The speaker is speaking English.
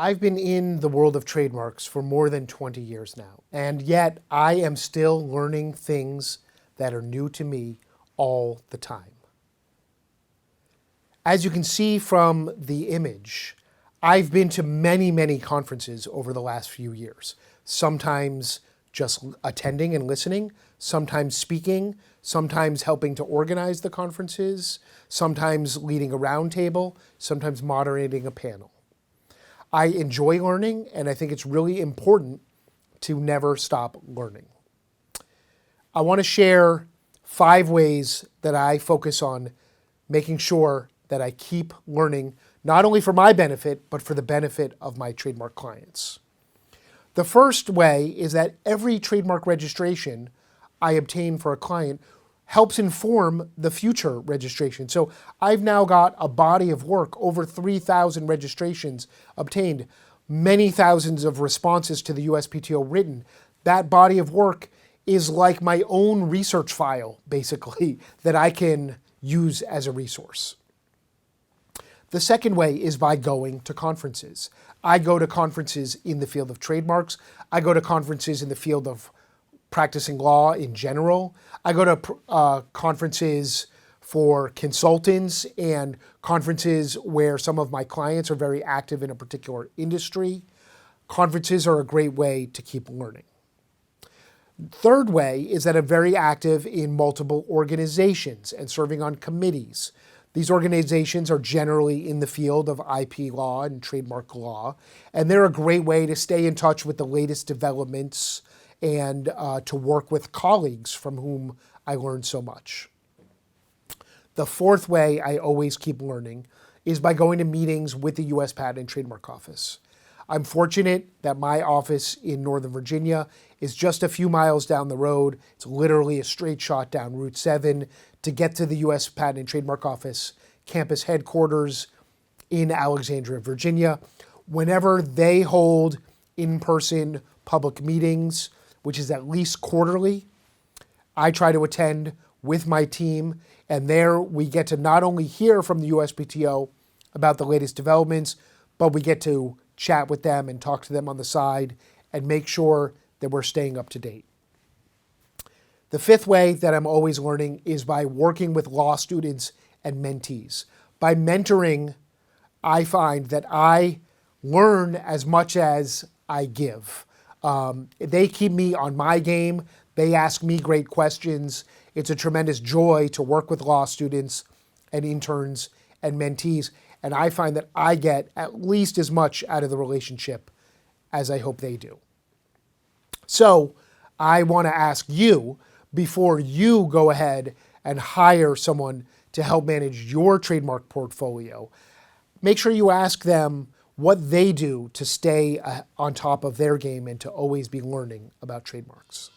I've been in the world of trademarks for more than 20 years now, and yet I am still learning things that are new to me all the time. As you can see from the image, I've been to many, many conferences over the last few years, sometimes just attending and listening, sometimes speaking, sometimes helping to organize the conferences, sometimes leading a roundtable, sometimes moderating a panel. I enjoy learning, and I think it's really important to never stop learning. I want to share 5 ways that I focus on making sure that I keep learning, not only for my benefit, but for the benefit of my trademark clients. The first way is that every trademark registration I obtain for a client helps inform the future registration. So I've now got a body of work, over 3,000 registrations obtained, many thousands of responses to the USPTO written. That body of work is like my own research file, basically, that I can use as a resource. The second way is by going to conferences. I go to conferences in the field of trademarks. I go to conferences in the field of practicing law in general. I go to conferences for consultants and conferences where some of my clients are very active in a particular industry. Conferences are a great way to keep learning. Third way is that I'm very active in multiple organizations and serving on committees. These organizations are generally in the field of IP law and trademark law, and they're a great way to stay in touch with the latest developments and to work with colleagues from whom I learn so much. The fourth way I always keep learning is by going to meetings with the U.S. Patent and Trademark Office. I'm fortunate that my office in Northern Virginia is just a few miles down the road. It's literally a straight shot down Route 7 to get to the U.S. Patent and Trademark Office campus headquarters in Alexandria, Virginia. Whenever they hold in-person public meetings, which is at least quarterly, I try to attend with my team, and there we get to not only hear from the USPTO about the latest developments, but we get to chat with them and talk to them on the side and make sure that we're staying up to date. The fifth way that I'm always learning is by working with law students and mentees. By mentoring, I find that I learn as much as I give. They keep me on my game. They ask me great questions. It's a tremendous joy to work with law students and interns and mentees. And I find that I get at least as much out of the relationship as I hope they do. So I want to ask you, before you go ahead and hire someone to help manage your trademark portfolio, make sure you ask them what they do to stay on top of their game and to always be learning about trademarks.